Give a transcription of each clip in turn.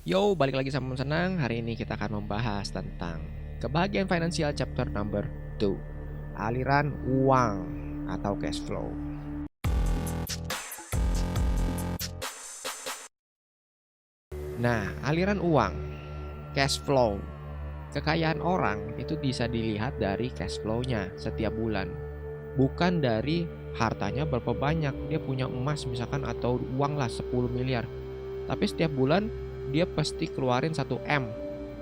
Yo, balik lagi sama Senang. Hari ini kita akan membahas tentang kebahagiaan finansial chapter number 2, aliran uang atau cash flow. Nah, aliran uang, cash flow. Kekayaan orang itu bisa dilihat dari cash flow-nya setiap bulan. Bukan dari hartanya berapa banyak. Dia punya emas misalkan atau uang lah 10 miliar. Tapi setiap bulan dia pasti keluarin 1 M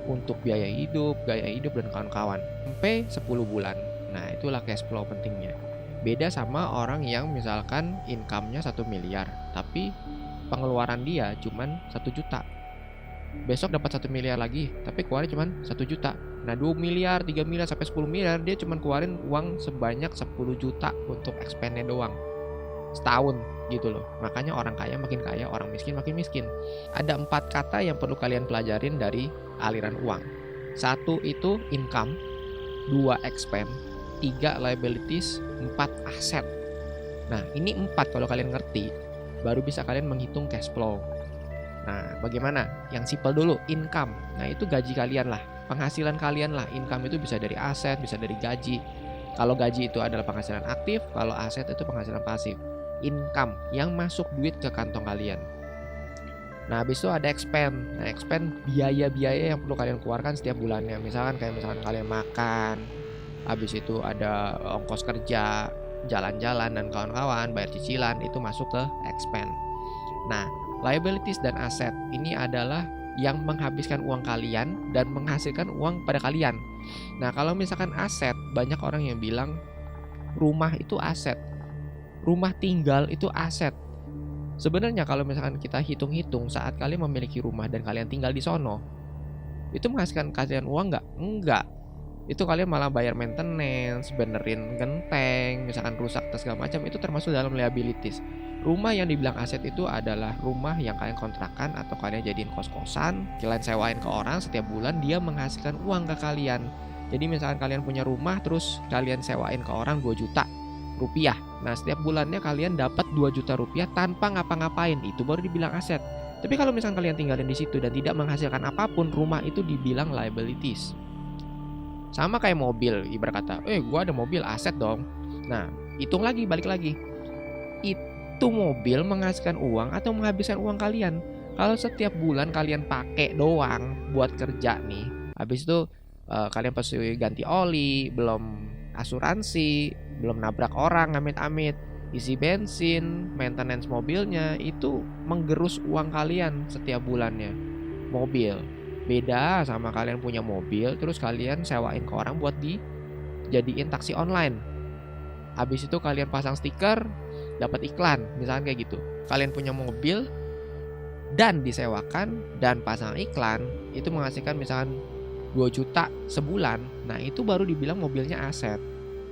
untuk biaya hidup, gaya hidup dan kawan-kawan sampai 10 bulan. Nah, itulah cash flow pentingnya. Beda sama orang yang misalkan income-nya 1 miliar, tapi pengeluaran dia cuman 1 juta. Besok dapat 1 miliar lagi, tapi keluarin cuman 1 juta. Nah, 2 miliar, 3 miliar sampai 10 miliar dia cuman keluarin uang sebanyak 10 juta untuk expand-nya doang. Setahun gitu loh. Makanya orang kaya, orang miskin makin miskin. Ada 4 kata yang perlu kalian pelajarin dari aliran uang. 1 itu income, 2 expend, 3 liabilities, 4 aset. Nah, ini 4 kalau kalian ngerti, baru bisa kalian menghitung cash flow. Nah, bagaimana? Yang simple dulu, income. Nah, itu gaji kalian lah, penghasilan kalian lah. Income itu bisa dari aset, bisa dari gaji. Kalau gaji itu adalah penghasilan aktif, kalau aset itu penghasilan pasif. Income yang masuk duit ke kantong kalian. Nah, habis itu ada expend. Nah, expend biaya-biaya yang perlu kalian keluarkan setiap bulannya. Misalkan kalian makan, habis itu ada ongkos kerja, jalan-jalan dan kawan-kawan, bayar cicilan, itu masuk ke expend. Nah, liabilities dan aset ini adalah yang menghabiskan uang kalian dan menghasilkan uang pada kalian. Nah, kalau misalkan aset, banyak orang yang bilang rumah itu aset. Rumah tinggal itu aset. Sebenarnya kalau misalkan kita hitung-hitung saat kalian memiliki rumah dan kalian tinggal di sono, itu menghasilkan kalian uang nggak? Enggak. Itu kalian malah bayar maintenance, benerin genteng, misalkan rusak atau segala macam, itu termasuk dalam liabilities. Rumah yang dibilang aset itu adalah rumah yang kalian kontrakan atau kalian jadiin kos-kosan, kalian sewain ke orang setiap bulan, dia menghasilkan uang ke kalian. Jadi misalkan kalian punya rumah terus kalian sewain ke orang 2 juta rupiah. Nah, setiap bulannya kalian dapat 2 juta rupiah tanpa ngapa-ngapain, itu baru dibilang aset. Tapi kalau misalkan kalian tinggalin di situ dan tidak menghasilkan apapun, rumah itu dibilang liabilities. Sama kayak mobil, ibarat kata, gua ada mobil, aset dong. Nah, hitung lagi, balik lagi. Itu mobil menghasilkan uang atau menghabiskan uang kalian? Kalau setiap bulan kalian pakai doang buat kerja nih, habis itu kalian pasti ganti oli, belum asuransi, belum nabrak orang, amit-amit, isi bensin, maintenance mobilnya, itu menggerus uang kalian setiap bulannya. Mobil beda sama kalian punya mobil terus kalian sewain ke orang buat dijadiin taksi online. Habis itu kalian pasang stiker, dapat iklan, misalkan kayak gitu. Kalian punya mobil dan disewakan dan pasang iklan, itu menghasilkan misalkan 2 juta sebulan. Nah, itu baru dibilang mobilnya aset.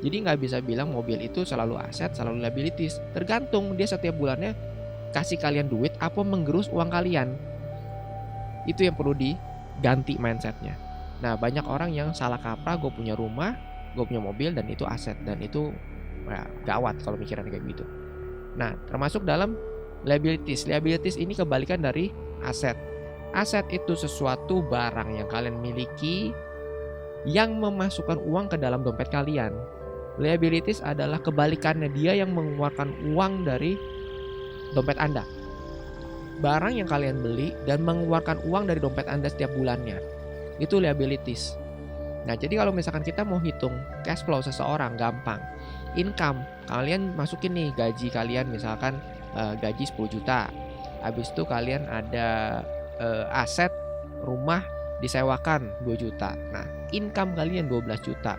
Jadi nggak bisa bilang mobil itu selalu aset, selalu liabilities. Tergantung dia setiap bulannya kasih kalian duit apa menggerus uang kalian. Itu yang perlu diganti mindsetnya. Nah, banyak orang yang salah kaprah, gue punya rumah, gue punya mobil dan itu aset, dan itu gawat kalau mikiran kayak gitu. Nah, termasuk dalam liabilities. Liabilities ini kebalikan dari aset. Aset itu sesuatu barang yang kalian miliki yang memasukkan uang ke dalam dompet kalian. Liabilities adalah kebalikannya, dia yang mengeluarkan uang dari dompet Anda. Barang yang kalian beli dan mengeluarkan uang dari dompet Anda setiap bulannya, itu liabilities. Nah, jadi kalau misalkan kita mau hitung cash flow seseorang, gampang. Income, kalian masukin nih gaji kalian, misalkan gaji 10 juta. Habis itu kalian ada aset rumah disewakan 2 juta. Nah, income kalian 12 juta.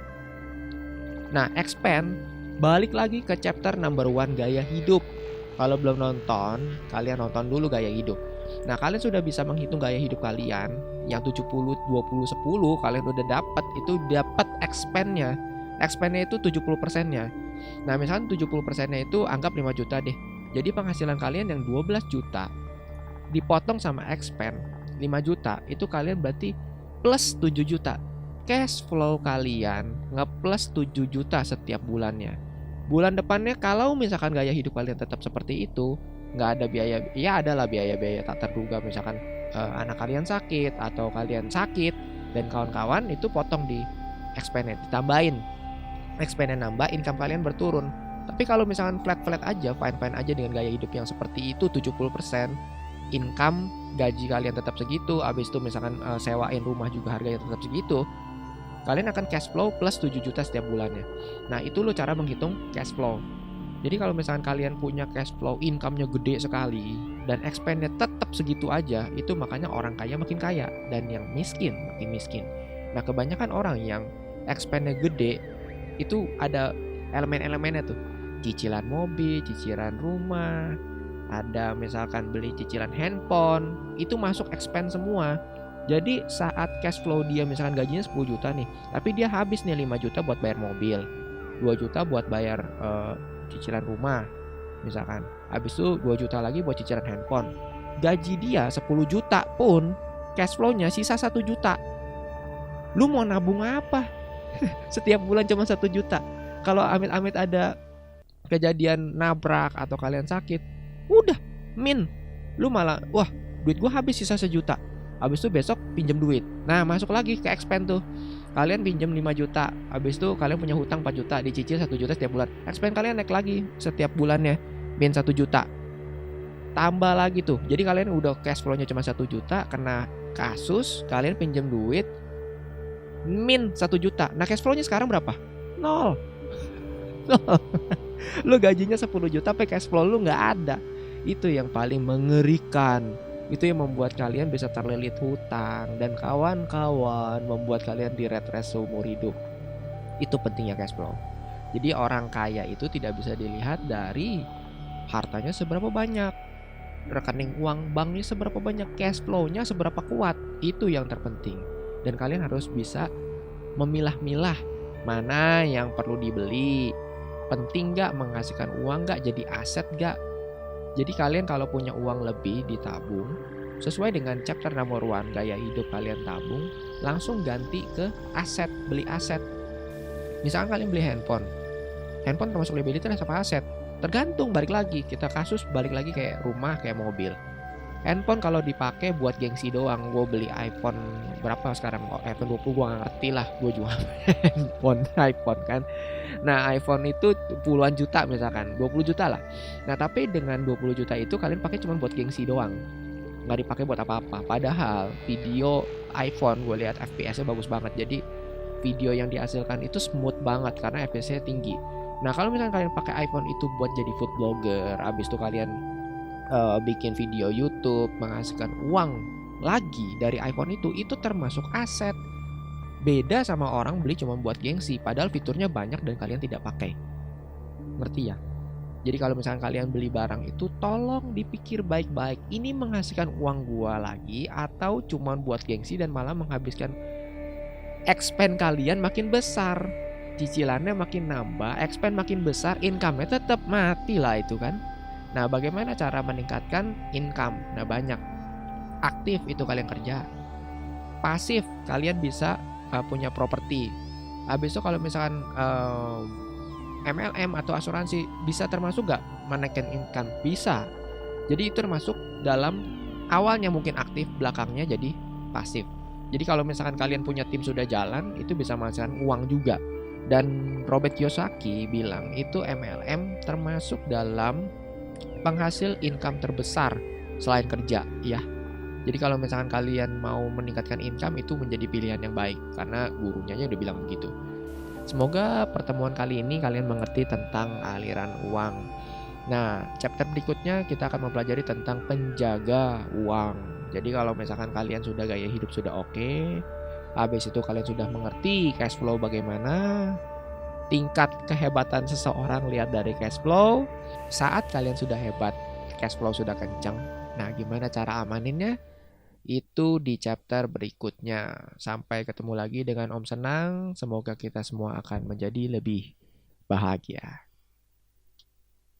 Nah, expand, balik lagi ke chapter number 1, gaya hidup. Kalau belum nonton, kalian nonton dulu gaya hidup. Nah, kalian sudah bisa menghitung gaya hidup kalian yang 70 20 10, kalian udah dapat, itu dapat expand-nya. Expand-nya itu 70%-nya. Nah, misalkan 70%-nya itu anggap 5 juta deh. Jadi penghasilan kalian yang 12 juta dipotong sama expand 5 juta, itu kalian berarti plus 7 juta. Cash flow kalian nge-plus 7 juta setiap bulannya. Bulan depannya kalau misalkan gaya hidup kalian tetap seperti itu, nggak ada biaya, ya adalah biaya-biaya tak terduga, misalkan anak kalian sakit atau kalian sakit dan kawan-kawan, itu potong di expense, ditambahin. Expense nambah, income kalian berturun. Tapi kalau misalkan flat aja, fine aja dengan gaya hidup yang seperti itu, 70% income, gaji kalian tetap segitu, habis itu misalkan sewain rumah juga harganya tetap segitu, kalian akan cash flow plus 7 juta setiap bulannya. Nah, itu lo cara menghitung cash flow. Jadi kalau misalkan kalian punya cash flow, income-nya gede sekali dan expense-nya tetap segitu aja, itu makanya orang kaya makin kaya dan yang miskin makin miskin. Nah, kebanyakan orang yang expense-nya gede itu ada elemen-elemennya tuh. Cicilan mobil, cicilan rumah, ada misalkan beli cicilan handphone, itu masuk expense semua. Jadi saat cash flow dia misalkan gajinya 10 juta nih, tapi dia habis nih 5 juta buat bayar mobil, 2 juta buat bayar cicilan rumah misalkan, habis itu 2 juta lagi buat cicilan handphone. Gaji dia 10 juta pun cash flow-nya sisa 1 juta. Lu mau nabung apa? Setiap bulan cuma 1 juta. Kalau amit-amit ada kejadian nabrak atau kalian sakit, udah lu malah wah, duit gua habis sisa 1 juta. Habis itu besok pinjam duit. Nah, masuk lagi ke expense tuh. Kalian pinjam 5 juta, habis itu kalian punya hutang 4 juta, dicicil 1 juta setiap bulan. Expense kalian naik lagi setiap bulannya, min 1 juta. Tambah lagi tuh. Jadi kalian udah cash flow-nya cuma 1 juta, kena kasus kalian pinjam duit min 1 juta. Nah, cash flow-nya sekarang berapa? 0. Lu gajinya 10 juta tapi cash flow lu nggak ada. Itu yang paling mengerikan. Itu yang membuat kalian bisa terlilit hutang dan kawan-kawan, membuat kalian di red race seumur hidup. Itu pentingnya cash flow. Jadi orang kaya itu tidak bisa dilihat dari hartanya seberapa banyak, rekening uang banknya seberapa banyak, cash flow-nya seberapa kuat. Itu yang terpenting. Dan kalian harus bisa memilah-milah mana yang perlu dibeli, penting gak, menghasilkan uang gak, jadi aset gak. Jadi kalian kalau punya uang lebih ditabung, sesuai dengan chapter nomor 1 gaya hidup kalian tabung, langsung ganti ke aset, beli aset. Misalkan kalian beli handphone termasuk liabilitas apa aset? Tergantung, balik lagi, kita kasus balik lagi kayak rumah, kayak mobil. Handphone kalau dipakai buat gengsi doang, gue beli iPhone berapa sekarang, iPhone 20 gue gak ngerti lah, gue jual iPhone kan. Nah, iPhone itu puluhan juta misalkan, 20 juta lah. Nah, tapi dengan 20 juta itu kalian pakai cuma buat gengsi doang, nggak dipakai buat apa-apa. Padahal video iPhone gue lihat FPS-nya bagus banget, jadi video yang dihasilkan itu smooth banget karena FPS-nya tinggi. Nah, kalau misalkan kalian pakai iPhone itu buat jadi food blogger, abis itu kalian bikin video YouTube, menghasilkan uang lagi dari iPhone itu termasuk aset. Beda sama orang beli cuma buat gengsi, padahal fiturnya banyak dan kalian tidak pakai. Ngerti ya? Jadi kalau misalkan kalian beli barang itu, tolong dipikir baik-baik. Ini menghasilkan uang gua lagi atau cuma buat gengsi dan malah menghabiskan expense kalian makin besar. Cicilannya makin nambah, expense makin besar, income-nya tetap mati lah itu kan. Nah, bagaimana cara meningkatkan income? Nah, banyak. Aktif itu kalian kerja. Pasif kalian bisa punya properti. Habis itu kalau misalkan MLM atau asuransi, bisa termasuk gak menaikkan income? Bisa. Jadi itu termasuk dalam awalnya mungkin aktif, belakangnya jadi pasif. Jadi kalau misalkan kalian punya tim sudah jalan, itu bisa menghasilkan uang juga. Dan Robert Kiyosaki bilang itu MLM termasuk dalam penghasil income terbesar selain kerja ya. Jadi kalau misalkan kalian mau meningkatkan income, itu menjadi pilihan yang baik karena gurunya udah bilang begitu. Semoga pertemuan kali ini kalian mengerti tentang aliran uang. Nah, chapter berikutnya kita akan mempelajari tentang penjaga uang. Jadi kalau misalkan kalian sudah gaya hidup sudah oke, habis itu kalian sudah mengerti cash flow bagaimana, tingkat kehebatan seseorang lihat dari cash flow. Saat kalian sudah hebat, cash flow sudah kencang, nah gimana cara amaninnya? Itu di chapter berikutnya. Sampai ketemu lagi dengan Om Senang. Semoga kita semua akan menjadi lebih bahagia.